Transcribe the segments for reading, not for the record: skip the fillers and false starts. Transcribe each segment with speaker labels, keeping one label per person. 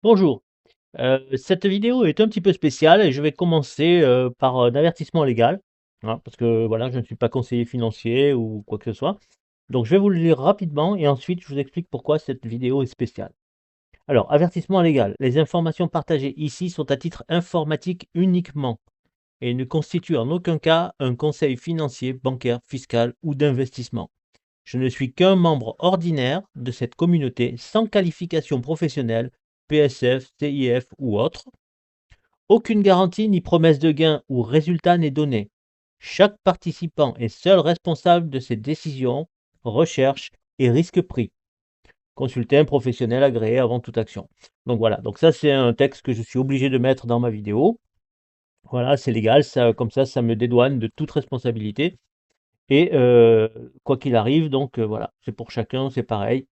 Speaker 1: Bonjour, cette vidéo est un petit peu spéciale et je vais commencer par un avertissement légal, hein, parce que voilà, je ne suis pas conseiller financier ou quoi que ce soit. Donc je vais vous le lire rapidement et ensuite je vous explique pourquoi cette vidéo est spéciale. Alors, avertissement légal. Les informations partagées ici sont à titre informatique uniquement et ne constituent en aucun cas un conseil financier, bancaire, fiscal ou d'investissement. Je ne suis qu'un membre ordinaire de cette communauté sans qualification professionnelle, PSF, CIF ou autre. Aucune garantie ni promesse de gain ou résultat n'est donnée. Chaque participant est seul responsable de ses décisions, recherches et risques pris. Consultez un professionnel agréé avant toute action. Donc voilà, donc ça c'est un texte que je suis obligé de mettre dans ma vidéo. Voilà, c'est légal, ça, comme ça me dédouane de toute responsabilité. Et quoi qu'il arrive, donc voilà, c'est pour chacun, c'est pareil.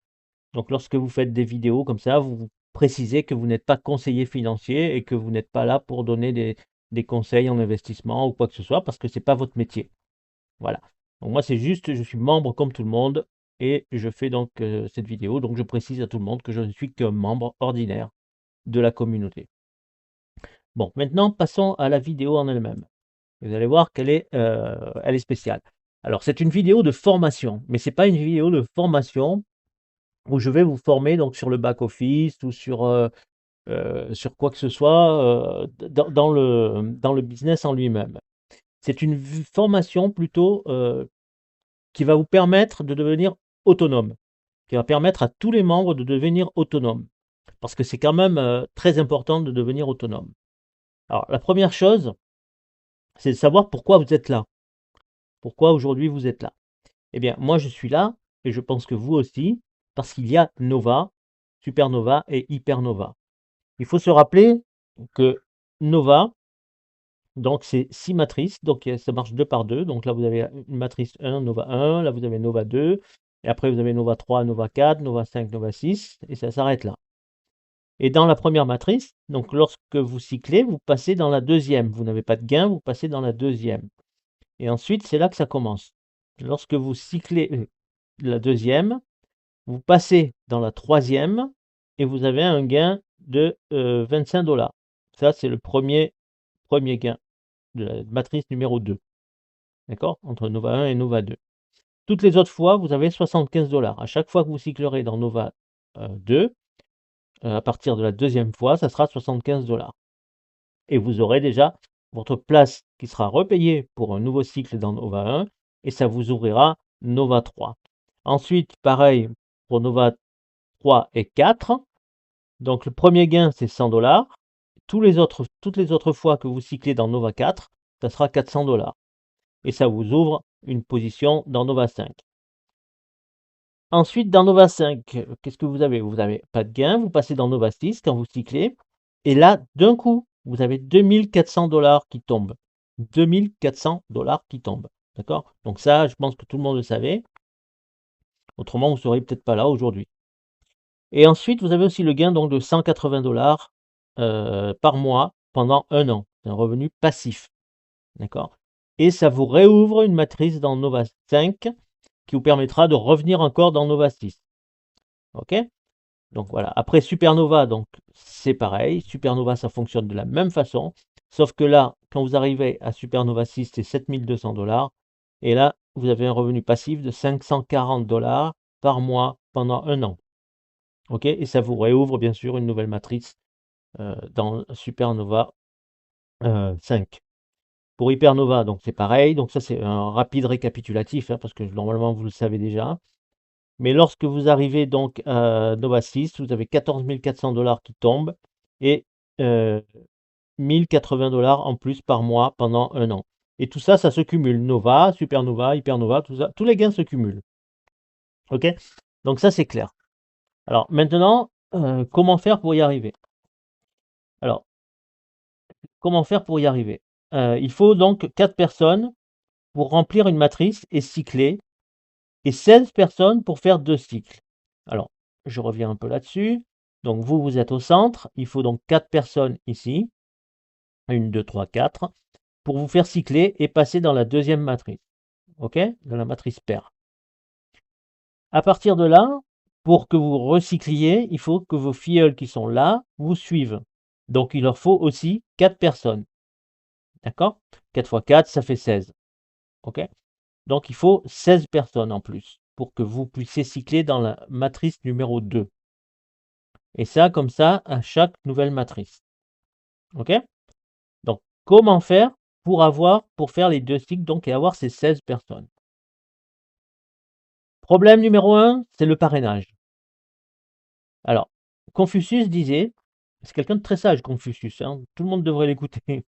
Speaker 1: Donc lorsque vous faites des vidéos comme ça, vous précisez que vous n'êtes pas conseiller financier et que vous n'êtes pas là pour donner des conseils en investissement ou quoi que ce soit, parce que c'est pas votre métier. Voilà. Donc moi, c'est juste, je suis membre comme tout le monde et je fais donc cette vidéo. Donc je précise à tout le monde que je ne suis qu'un membre ordinaire de la communauté. Bon, maintenant passons à la vidéo en elle-même. Vous allez voir elle est spéciale. Alors c'est une vidéo de formation, mais c'est pas une vidéo de formation où je vais vous former donc sur le back office ou sur quoi que ce soit dans le business en lui-même. C'est une formation plutôt qui va vous permettre de devenir autonome, qui va permettre à tous les membres de devenir autonomes, parce que c'est quand même très important de devenir autonome. Alors la première chose, c'est de savoir pourquoi vous êtes là, pourquoi aujourd'hui vous êtes là. Eh bien, moi je suis là, et je pense que vous aussi, parce qu'il y a Nova, Supernova et Hypernova. Il faut se rappeler que Nova, donc c'est 6 matrices, donc ça marche 2 par 2. Donc là vous avez une matrice 1, Nova 1, là vous avez Nova 2, et après vous avez Nova 3, Nova 4, Nova 5, Nova 6, et ça s'arrête là. Et dans la première matrice, donc lorsque vous cyclez, vous passez dans la deuxième. Vous n'avez pas de gain, vous passez dans la deuxième. Et ensuite, c'est là que ça commence. Lorsque vous cyclez la deuxième, vous passez dans la troisième et vous avez un gain de 25 $. Ça, c'est le premier gain de la matrice numéro 2. D'accord? Entre Nova 1 et Nova 2. Toutes les autres fois, vous avez 75 $. À chaque fois que vous cyclerez dans Nova 2, à partir de la deuxième fois, ça sera 75 $. Et vous aurez déjà votre place qui sera repayée pour un nouveau cycle dans Nova 1 et ça vous ouvrira Nova 3. Ensuite, pareil pour Nova 3 et 4. Donc le premier gain, c'est 100 $. Toutes les autres fois que vous cyclez dans Nova 4, ça sera 400 $. Et ça vous ouvre une position dans Nova 5. Ensuite, dans Nova 5, qu'est-ce que vous avez? Vous n'avez pas de gain, vous passez dans Nova 6 quand vous cyclez. Et là, d'un coup, vous avez 2400 $ qui tombent. 2400 $ qui tombent. D'accord? Donc ça, je pense que tout le monde le savait. Autrement, vous ne seriez peut-être pas là aujourd'hui. Et ensuite, vous avez aussi le gain donc, de 180 $ par mois pendant un an. C'est un revenu passif. D'accord? Et ça vous réouvre une matrice dans Nova 5 qui vous permettra de revenir encore dans Nova 6. OK? Donc voilà. Après Supernova, donc c'est pareil. Supernova, ça fonctionne de la même façon. Sauf que là, quand vous arrivez à Supernova 6, c'est 7200 $. Et là, vous avez un revenu passif de 540 $ par mois pendant un an. OK? Et ça vous réouvre bien sûr une nouvelle matrice dans Supernova 5. Pour Hypernova, donc c'est pareil. Donc ça, c'est un rapide récapitulatif, hein, parce que normalement, vous le savez déjà. Mais lorsque vous arrivez donc à Nova 6, vous avez 14 400 $ qui tombent et 1080 $ en plus par mois pendant un an. Et tout ça, ça se cumule. Nova, Supernova, Hypernova, tout ça, tous les gains se cumulent. OK? Donc ça, c'est clair. Alors maintenant, comment faire pour y arriver? Alors, comment faire pour y arriver? Il faut donc 4 personnes pour remplir une matrice et cycler, et 16 personnes pour faire 2 cycles. Alors, je reviens un peu là-dessus. Donc vous, vous êtes au centre. Il faut donc 4 personnes ici. 1, 2, 3, 4. Pour vous faire cycler et passer dans la deuxième matrice. OK? Dans la matrice paire. À partir de là, Pour que vous recycliez, il faut que vos filleuls qui sont là vous suivent. Donc il leur faut aussi 4 personnes. D'accord? 4 fois 4, ça fait 16. OK? Donc il faut 16 personnes en plus pour que vous puissiez cycler dans la matrice numéro 2. Et ça, comme ça, à chaque nouvelle matrice. OK? Donc comment faire pour faire les 2 cycles donc et avoir ces 16 personnes? Problème numéro 1, c'est le parrainage. Alors, Confucius disait, c'est quelqu'un de très sage, Confucius, hein, tout le monde devrait l'écouter.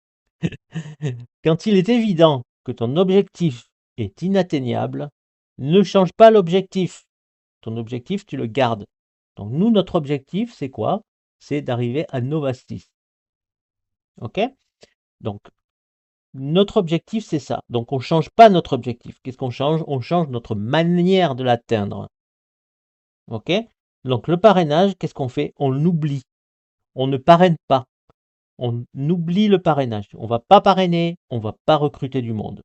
Speaker 1: Quand il est évident que ton objectif est inatteignable, ne change pas l'objectif. Ton objectif, tu le gardes. Donc nous, notre objectif, c'est quoi? C'est d'arriver à Nova 6. OK? Donc, notre objectif, c'est ça. Donc, on ne change pas notre objectif. Qu'est-ce qu'on change? On change notre manière de l'atteindre. OK? Donc, le parrainage, qu'est-ce qu'on fait? On l'oublie. On ne parraine pas. On oublie le parrainage. On ne va pas parrainer, on ne va pas recruter du monde.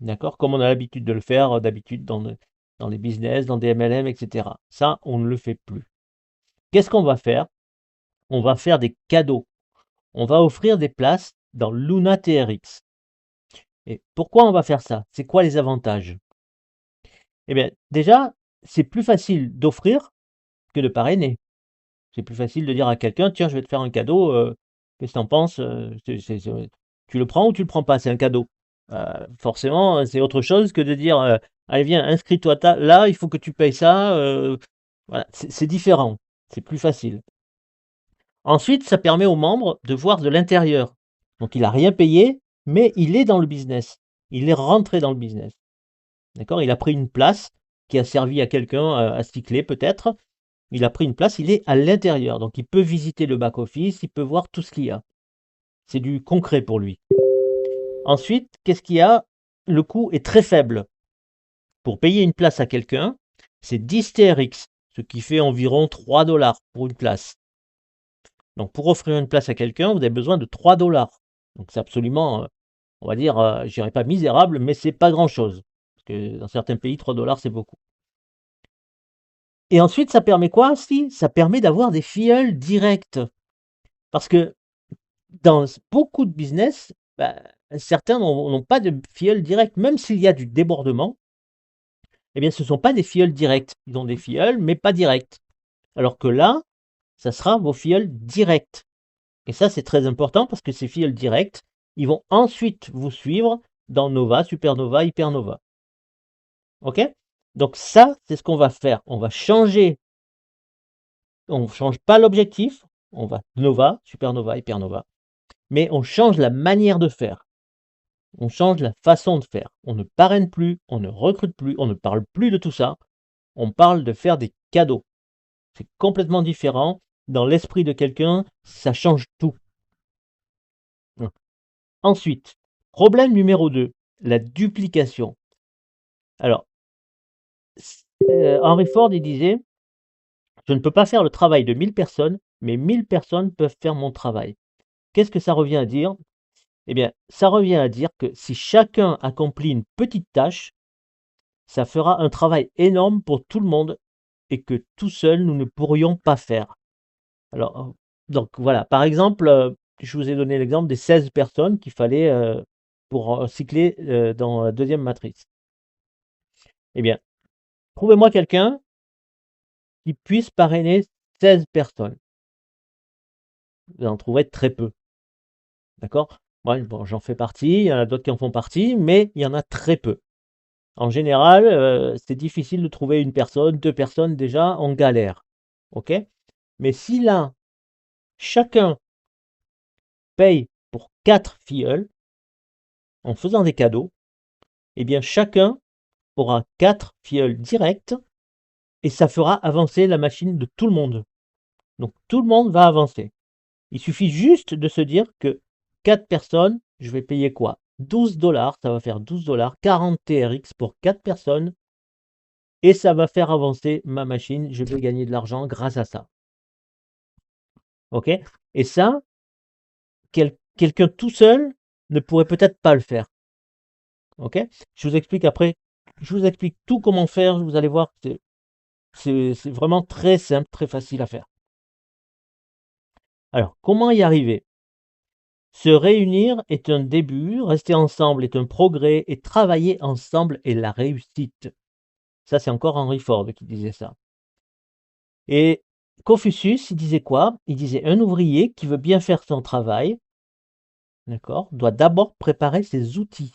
Speaker 1: D'accord? Comme on a l'habitude de le faire d'habitude dans les business, dans des MLM, etc. Ça, on ne le fait plus. Qu'est-ce qu'on va faire? On va faire des cadeaux. On va offrir des places dans Luna TRX. Et pourquoi on va faire ça? C'est quoi les avantages? Eh bien, déjà, c'est plus facile d'offrir que de parrainer. C'est plus facile de dire à quelqu'un, tiens, je vais te faire un cadeau, qu'est-ce que t'en penses? Tu le prends ou tu le prends pas? C'est un cadeau. Forcément, c'est autre chose que de dire, allez, viens, inscris-toi là, il faut que tu payes ça. Voilà, c'est différent. C'est plus facile. Ensuite, ça permet aux membres de voir de l'intérieur. Donc, il n'a rien payé, mais il est dans le business. Il est rentré dans le business. D'accord? Il a pris une place qui a servi à quelqu'un à cycler peut-être. Il a pris une place, il est à l'intérieur. Donc, il peut visiter le back-office, il peut voir tout ce qu'il y a. C'est du concret pour lui. Ensuite, qu'est-ce qu'il y a? Le coût est très faible. Pour payer une place à quelqu'un, c'est 10 TRX, ce qui fait environ 3 dollars pour une place. Donc, pour offrir une place à quelqu'un, vous avez besoin de 3 dollars. Donc, c'est absolument, on va dire, je dirais pas misérable, mais c'est pas grand-chose. Parce que dans certains pays, 3 dollars, c'est beaucoup. Et ensuite, ça permet quoi aussi? Ça permet d'avoir des filleuls directs. Parce que dans beaucoup de business, bah, certains n'ont pas de filleul direct, même s'il y a du débordement, eh bien, ce ne sont pas des filleuls directs. Ils ont des filleuls, mais pas directs. Alors que là, ça sera vos filleuls directs. Et ça, c'est très important parce que ces filleuls directs, ils vont ensuite vous suivre dans Nova, Supernova, Hypernova. OK? Donc ça, c'est ce qu'on va faire. On va changer, on ne change pas l'objectif, on va Nova, Supernova, Hypernova, mais on change la manière de faire. On change la façon de faire. On ne parraine plus, on ne recrute plus, on ne parle plus de tout ça. On parle de faire des cadeaux. C'est complètement différent. Dans l'esprit de quelqu'un, ça change tout. Ensuite, problème numéro 2, la duplication. Alors, Henry Ford, il disait, je ne peux pas faire le travail de 1000 personnes, mais 1000 personnes peuvent faire mon travail. Qu'est-ce que ça revient à dire? Eh bien, ça revient à dire que si chacun accomplit une petite tâche, ça fera un travail énorme pour tout le monde et que tout seul, nous ne pourrions pas faire. Alors, donc voilà, par exemple, je vous ai donné l'exemple des 16 personnes qu'il fallait pour cycler dans la deuxième matrice. Eh bien, trouvez-moi quelqu'un qui puisse parrainer 16 personnes. Vous en trouverez très peu. D'accord? Moi, bon, j'en fais partie, il y en a d'autres qui en font partie, mais il y en a très peu. En général, c'est difficile de trouver une personne, 2 personnes déjà, en galère. OK? Mais si là, chacun paye pour 4 filleuls, en faisant des cadeaux, eh bien chacun aura 4 filleuls directs et ça fera avancer la machine de tout le monde. Donc tout le monde va avancer. Il suffit juste de se dire que 4 personnes, je vais payer quoi? 12 dollars, ça va faire 12 dollars, 40 TRX pour 4 personnes et ça va faire avancer ma machine. Je vais gagner de l'argent grâce à ça. OK? Et ça, quelqu'un tout seul ne pourrait peut-être pas le faire. OK? Je vous explique après. Je vous explique tout comment faire. Vous allez voir. C'est vraiment très simple, très facile à faire. Alors, comment y arriver? Se réunir est un début, rester ensemble est un progrès, et travailler ensemble est la réussite. Ça, c'est encore Henry Ford qui disait ça. Et Confucius, il disait quoi? Il disait un ouvrier qui veut bien faire son travail, d'accord, doit d'abord préparer ses outils.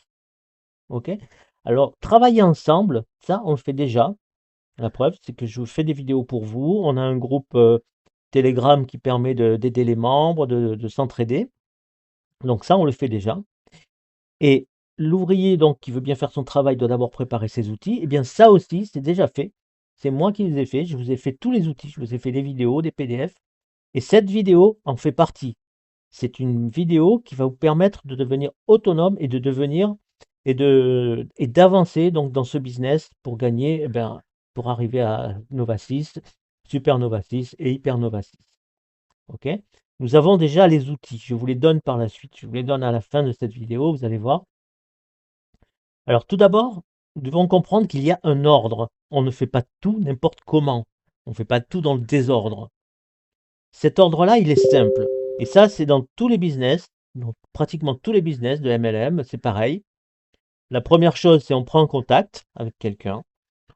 Speaker 1: Ok? Alors, travailler ensemble, ça, on le fait déjà. La preuve, c'est que je fais des vidéos pour vous. On a un groupe Telegram qui permet d'aider les membres, de s'entraider. Donc ça, on le fait déjà. Et l'ouvrier donc qui veut bien faire son travail doit d'abord préparer ses outils. Eh bien ça aussi, c'est déjà fait. C'est moi qui les ai fait. Je vous ai fait tous les outils. Je vous ai fait des vidéos, des PDF. Et cette vidéo en fait partie. C'est une vidéo qui va vous permettre de devenir autonome et de devenir et d'avancer donc dans ce business pour gagner, eh ben, pour arriver à Nova 6, Super Nova 6 et Hyper Nova 6. Ok? Nous avons déjà les outils. Je vous les donne par la suite. Je vous les donne à la fin de cette vidéo. Vous allez voir. Alors tout d'abord, nous devons comprendre qu'il y a un ordre. On ne fait pas tout n'importe comment. On ne fait pas tout dans le désordre. Cet ordre-là, il est simple. Et ça, c'est dans tous les business, dans pratiquement tous les business de MLM, c'est pareil. La première chose, c'est on prend contact avec quelqu'un,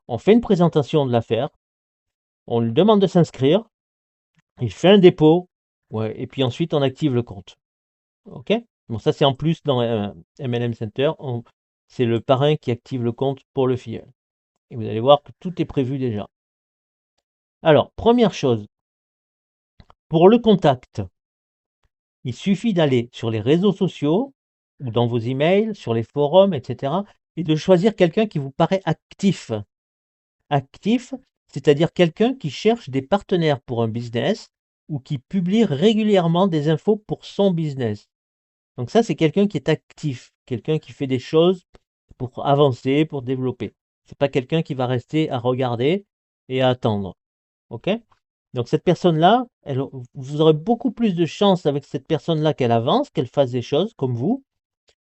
Speaker 1: on fait une présentation de l'affaire, on lui demande de s'inscrire, il fait un dépôt, ouais, et puis ensuite on active le compte. Ok? Bon, ça c'est en plus dans MLM Center, c'est le parrain qui active le compte pour le filleul. Et vous allez voir que tout est prévu déjà. Alors, première chose, pour le contact, il suffit d'aller sur les réseaux sociaux ou dans vos emails, sur les forums, etc. et de choisir quelqu'un qui vous paraît actif. Actif, c'est-à-dire quelqu'un qui cherche des partenaires pour un business ou qui publie régulièrement des infos pour son business. Donc ça, c'est quelqu'un qui est actif, quelqu'un qui fait des choses pour avancer, pour développer. C'est pas quelqu'un qui va rester à regarder et à attendre. Ok? Donc cette personne-là, vous aurez beaucoup plus de chance avec cette personne-là qu'elle avance, qu'elle fasse des choses comme vous,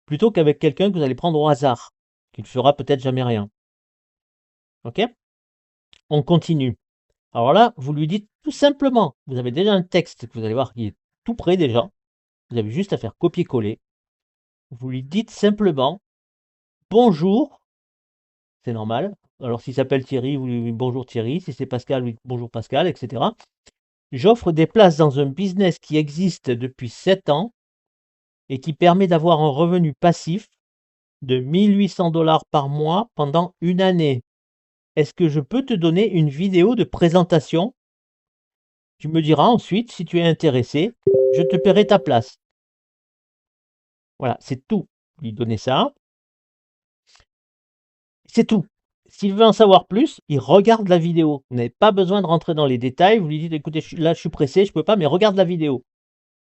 Speaker 1: plutôt qu'avec quelqu'un que vous allez prendre au hasard, qui ne fera peut-être jamais rien. Ok? On continue. Alors là, vous lui dites tout simplement, vous avez déjà un texte que vous allez voir qui est tout prêt déjà. Vous avez juste à faire copier-coller. Vous lui dites simplement bonjour, c'est normal. Alors s'il s'appelle Thierry, vous lui dites bonjour Thierry. Si c'est Pascal, vous lui dites bonjour Pascal, etc. J'offre des places dans un business qui existe depuis 7 ans et qui permet d'avoir un revenu passif de 1 800 $ par mois pendant une année. Est-ce que je peux te donner une vidéo de présentation? Tu me diras ensuite si tu es intéressé, je te paierai ta place. Voilà, c'est tout. Lui donner ça. C'est tout. S'il veut en savoir plus, il regarde la vidéo. Vous n'avez pas besoin de rentrer dans les détails. Vous lui dites, écoutez, là, je suis pressé, je ne peux pas, mais regarde la vidéo.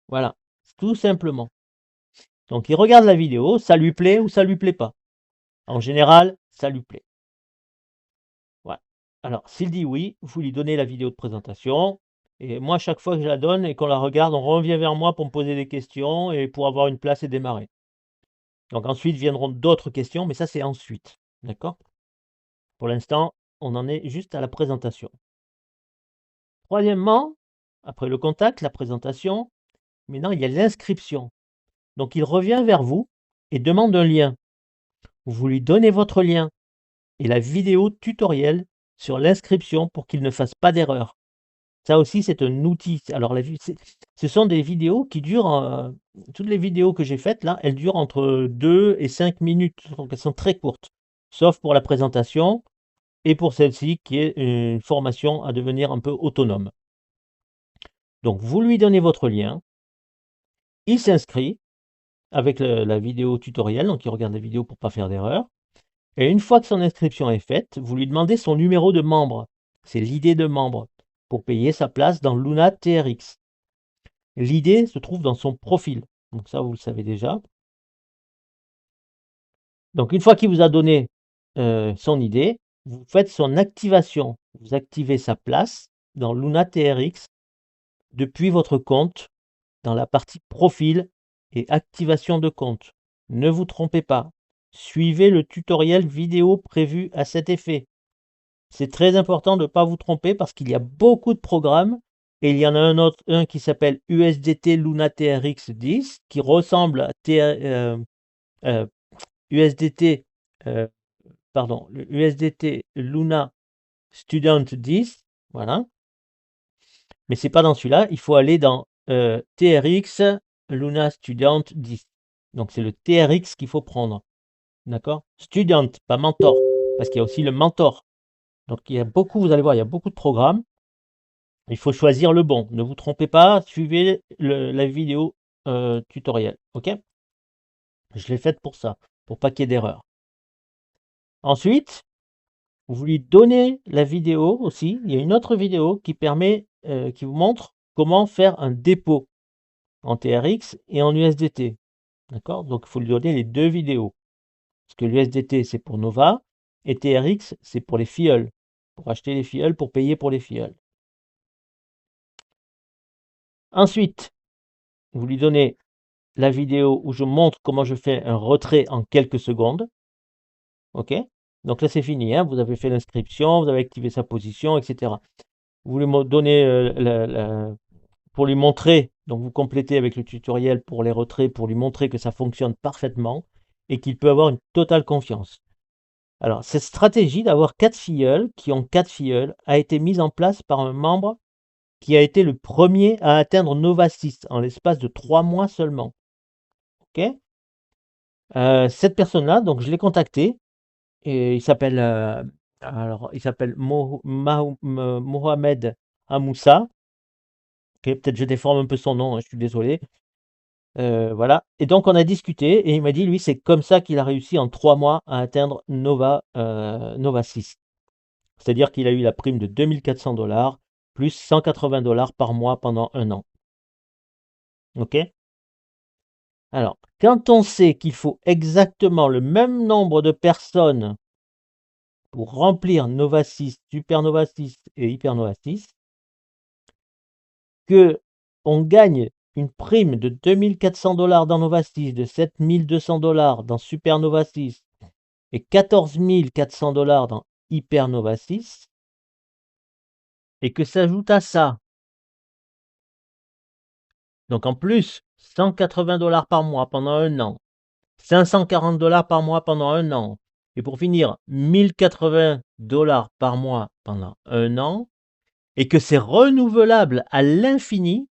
Speaker 1: Voilà, tout simplement. Donc, il regarde la vidéo, ça lui plaît ou ça lui plaît pas. En général, ça lui plaît. Voilà. Alors, s'il dit oui, vous lui donnez la vidéo de présentation. Et moi, chaque fois que je la donne et qu'on la regarde, on revient vers moi pour me poser des questions et pour avoir une place et démarrer. Donc ensuite viendront d'autres questions, mais ça c'est ensuite. D'accord? Pour l'instant, on en est juste à la présentation. Troisièmement, après le contact, la présentation, maintenant il y a l'inscription. Donc il revient vers vous et demande un lien. Vous lui donnez votre lien et la vidéo tutoriel sur l'inscription pour qu'il ne fasse pas d'erreur. Ça aussi, c'est un outil. Alors, ce sont des vidéos qui durent, toutes les vidéos que j'ai faites là, elles durent entre 2 et 5 minutes. Donc, elles sont très courtes. Sauf pour la présentation et pour celle-ci qui est une formation à devenir un peu autonome. Donc, vous lui donnez votre lien. Il s'inscrit avec la vidéo tutoriel. Donc, il regarde la vidéo pour ne pas faire d'erreur. Et une fois que son inscription est faite, vous lui demandez son numéro de membre. C'est l'idée de membre pour payer sa place dans Luna TRX. L'idée se trouve dans son profil. Donc ça, vous le savez déjà. Donc une fois qu'il vous a donné son idée, vous faites son activation. Vous activez sa place dans Luna TRX depuis votre compte dans la partie profil et activation de compte. Ne vous trompez pas. Suivez le tutoriel vidéo prévu à cet effet. C'est très important de ne pas vous tromper parce qu'il y a beaucoup de programmes et il y en a un qui s'appelle USDT Luna TRX 10 qui ressemble à euh, USDT, euh, pardon, le USDT Luna Student 10, voilà. Mais c'est pas dans celui-là, il faut aller dans TRX Luna Student 10. Donc c'est le TRX qu'il faut prendre, d'accord? Student, pas mentor, parce qu'il y a aussi le mentor. Donc il y a beaucoup, vous allez voir, il y a beaucoup de programmes. Il faut choisir le bon. Ne vous trompez pas, suivez la vidéo tutoriel, ok? Je l'ai faite pour ça, pour pas qu'il y ait d'erreur. Ensuite, vous lui donnez la vidéo aussi. Il y a une autre vidéo qui permet, qui vous montre comment faire un dépôt en TRX et en USDT. D'accord? Donc il faut lui donner les deux vidéos. Parce que l'USDT c'est pour Nova et TRX c'est pour les filleuls. Pour acheter les filleuls, pour payer pour les filleuls. Ensuite, vous lui donnez la vidéo où je montre comment je fais un retrait en quelques secondes. OK? Donc là, c'est fini, hein. Vous avez fait l'inscription, vous avez activé sa position, etc. Vous lui donnez pour lui montrer, donc vous complétez avec le tutoriel pour les retraits, pour lui montrer que ça fonctionne parfaitement et qu'il peut avoir une totale confiance. Alors, cette stratégie d'avoir 4 filleuls qui ont 4 filleuls a été mise en place par un membre qui a été le premier à atteindre Nova 6 en l'espace de 3 mois seulement. OK? Cette personne-là, donc je l'ai contacté et il s'appelle Mohamed Amoussa. Ok, peut-être je déforme un peu son nom, hein, je suis désolé. Voilà. Et donc on a discuté et il m'a dit, lui, c'est comme ça qu'il a réussi en 3 mois à atteindre Nova 6. C'est-à-dire qu'il a eu la prime de 2400 $ plus 180 $ par mois pendant un an. OK? Alors, quand on sait qu'il faut exactement le même nombre de personnes pour remplir Nova 6, Supernova 6 et Hypernova 6, que on gagne une prime de 2400 $ dans Nova 6, de 7200 $ dans Supernova 6 et 14 400 $ dans Hypernova 6, et que s'ajoute à ça, donc en plus, 180 $ par mois pendant un an, 540 $ par mois pendant un an, et pour finir, 1080 $ par mois pendant un an, et que c'est renouvelable à l'infini,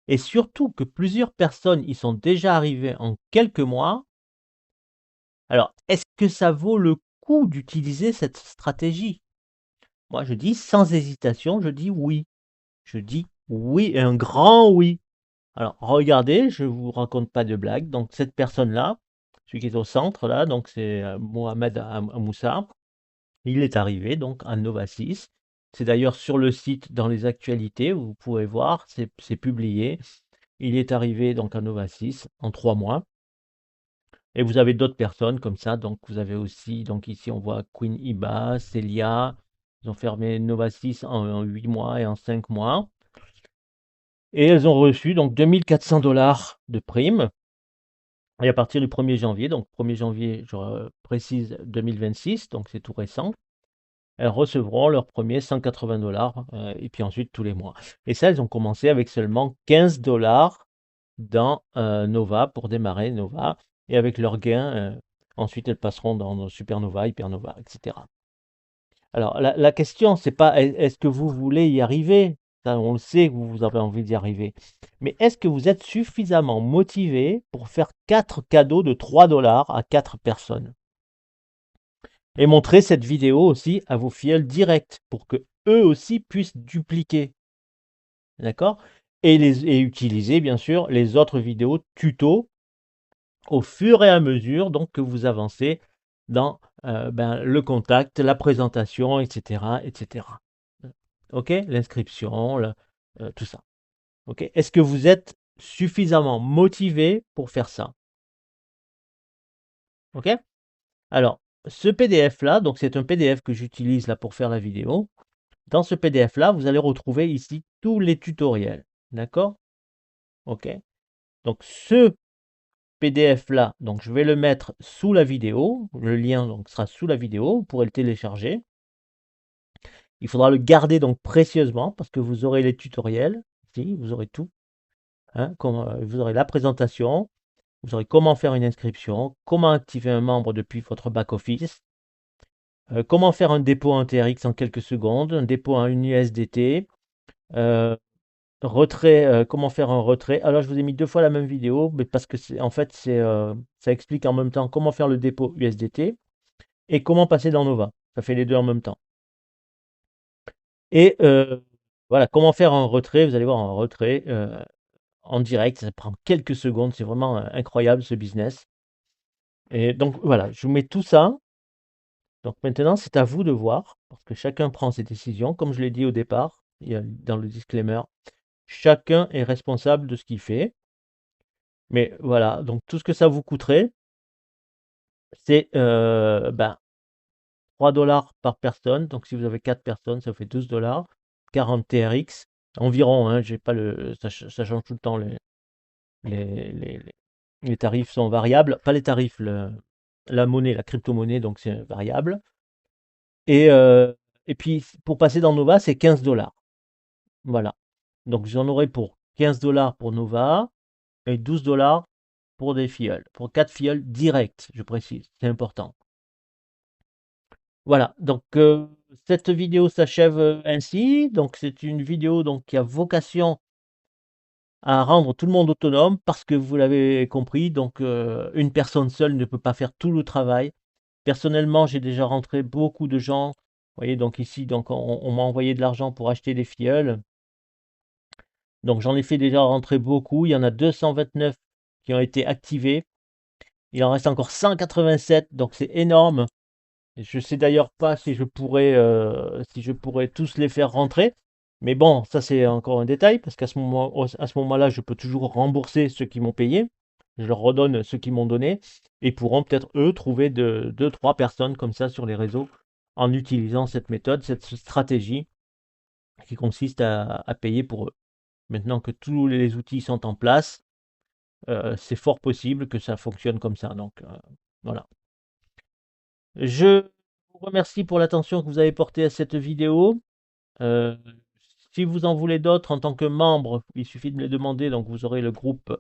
Speaker 1: et surtout que plusieurs personnes y sont déjà arrivées en quelques mois. Alors, est-ce que ça vaut le coup d'utiliser cette stratégie? Moi, je dis sans hésitation, je dis oui. Je dis oui, et un grand oui. Alors, regardez, je ne vous raconte pas de blague. Donc, cette personne-là, celui qui est au centre, là, donc c'est Mohamed Amoussa, il est arrivé donc à Nova 6. C'est d'ailleurs sur le site dans les actualités, vous pouvez voir, c'est publié. Il est arrivé donc à Nova 6 en 3 mois. Et vous avez d'autres personnes comme ça. Donc vous avez aussi, donc ici on voit Queen Iba, Celia. Ils ont fermé Nova 6 en 8 mois et en 5 mois. Et elles ont reçu donc 2400 $ de primes. Et à partir du 1er janvier, donc 1er janvier, je précise 2026, donc c'est tout récent, elles recevront leur premier 180 $ et puis ensuite tous les mois. Et ça, elles ont commencé avec seulement 15 $ dans Nova pour démarrer Nova. Et avec leurs gains, ensuite elles passeront dans Supernova, Hypernova, etc. Alors la question, c'est pas est-ce que vous voulez y arriver? Ça, on le sait que vous avez envie d'y arriver. Mais est-ce que vous êtes suffisamment motivé pour faire 4 cadeaux de 3 $ à 4 personnes? Et montrer cette vidéo aussi à vos filleuls directs pour que eux aussi puissent dupliquer. D'accord? Et utiliser bien sûr les autres vidéos tuto au fur et à mesure donc que vous avancez dans le contact, la présentation, etc., etc. Ok? L'inscription, tout ça. Ok? Est-ce que vous êtes suffisamment motivé pour faire ça? Ok? Alors, ce PDF-là, donc c'est un PDF que j'utilise là pour faire la vidéo. Dans ce PDF-là, vous allez retrouver ici tous les tutoriels. D'accord? Ok? Donc, ce PDF-là, donc je vais le mettre sous la vidéo. Le lien donc, sera sous la vidéo. Vous pourrez le télécharger. Il faudra le garder donc précieusement parce que vous aurez les tutoriels, si, vous aurez tout, hein, vous aurez la présentation, vous aurez comment faire une inscription, comment activer un membre depuis votre back-office, comment faire un dépôt en TRX en quelques secondes, un dépôt en une USDT, euh, retrait, comment faire un retrait. Alors je vous ai mis deux fois la même vidéo, mais parce que en fait ça explique en même temps comment faire le dépôt USDT et comment passer dans Nova. Ça fait les deux en même temps. Et voilà, comment faire un retrait. Vous allez voir un retrait en direct, ça prend quelques secondes. C'est vraiment incroyable ce business. Et donc voilà, je vous mets tout ça. Donc maintenant, c'est à vous de voir, parce que chacun prend ses décisions. Comme je l'ai dit au départ, il y a dans le disclaimer, chacun est responsable de ce qu'il fait. Mais voilà, donc tout ce que ça vous coûterait, c'est 3 dollars par personne. Donc si vous avez 4 personnes, ça fait 12 dollars. 40 TRX environ, hein, j'ai pas ça change tout le temps. Les, les- les tarifs sont variables. Pas les tarifs, la monnaie, la crypto-monnaie, donc c'est variable. Et, euh, et puis pour passer dans Nova, c'est 15 dollars. Voilà. Donc j'en aurai pour 15 dollars pour Nova et 12 dollars pour des filleuls. Pour 4 filleuls directs, je précise. C'est important. Voilà, donc cette vidéo s'achève ainsi. Donc c'est une vidéo donc, qui a vocation à rendre tout le monde autonome parce que vous l'avez compris, donc une personne seule ne peut pas faire tout le travail. Personnellement, j'ai déjà rentré beaucoup de gens. Vous voyez, donc ici, donc on m'a envoyé de l'argent pour acheter des filleuls. Donc j'en ai fait déjà rentrer beaucoup. Il y en a 229 qui ont été activés. Il en reste encore 187, donc c'est énorme. Je sais d'ailleurs pas si je pourrais tous les faire rentrer. Mais bon, ça c'est encore un détail, parce qu'à ce moment-là, je peux toujours rembourser ceux qui m'ont payé. Je leur redonne ceux qui m'ont donné. Et pourront peut-être eux trouver deux, trois personnes comme ça sur les réseaux en utilisant cette méthode, cette stratégie qui consiste à payer pour eux. Maintenant que tous les outils sont en place, c'est fort possible que ça fonctionne comme ça. Donc voilà. Je vous remercie pour l'attention que vous avez portée à cette vidéo. Euh, si vous en voulez d'autres en tant que membre, il suffit de me les demander. Donc vous aurez le groupe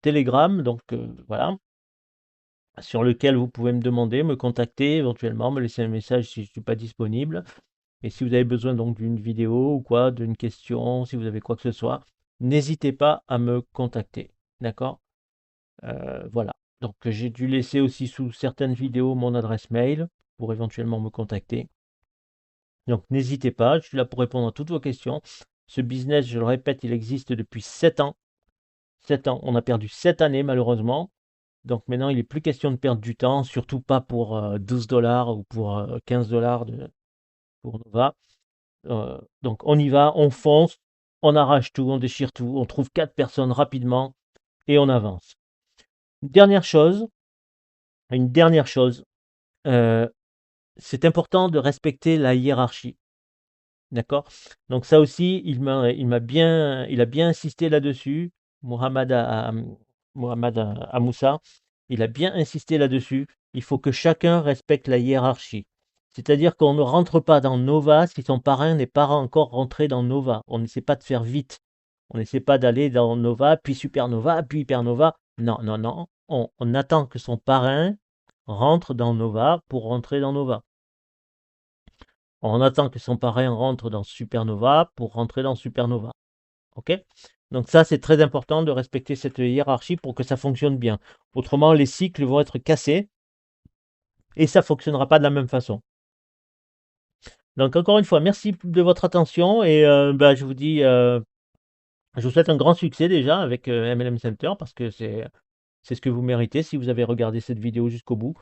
Speaker 1: Telegram, donc voilà, sur lequel vous pouvez me demander, me contacter éventuellement, me laisser un message si je ne suis pas disponible. Et si vous avez besoin donc d'une vidéo ou quoi, d'une question, si vous avez quoi que ce soit, n'hésitez pas à me contacter. D'accord? Voilà. Donc j'ai dû laisser aussi sous certaines vidéos mon adresse mail pour éventuellement me contacter. Donc n'hésitez pas, je suis là pour répondre à toutes vos questions. Ce business, je le répète, il existe depuis 7 ans. 7 ans. On a perdu 7 années malheureusement. Donc maintenant, il n'est plus question de perdre du temps, surtout pas pour 12 dollars ou pour 15 dollars pour Nova. Donc on y va, on fonce, on arrache tout, on déchire tout, on trouve 4 personnes rapidement et on avance. Une dernière chose, euh, c'est important de respecter la hiérarchie. D'accord? Donc ça aussi, il a bien insisté là-dessus. Mohamed, Mohamed Amoussa, il a bien insisté là-dessus. Il faut que chacun respecte la hiérarchie. C'est-à-dire qu'on ne rentre pas dans Nova si son parrain n'est pas encore rentré dans Nova. On n'essaie pas de faire vite. On n'essaie pas d'aller dans Nova, puis Supernova, puis Hypernova. Non, non, non. On attend que son parrain rentre dans Nova pour rentrer dans Nova. On attend que son parrain rentre dans Supernova pour rentrer dans Supernova. OK? Donc ça, c'est très important de respecter cette hiérarchie pour que ça fonctionne bien. Autrement, les cycles vont être cassés et ça ne fonctionnera pas de la même façon. Donc encore une fois, merci de votre attention et je vous dis, je vous souhaite un grand succès déjà avec MLM Center parce que c'est ce que vous méritez si vous avez regardé cette vidéo jusqu'au bout.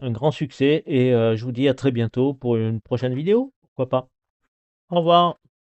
Speaker 1: Un grand succès et je vous dis à très bientôt pour une prochaine vidéo. Pourquoi pas? Au revoir.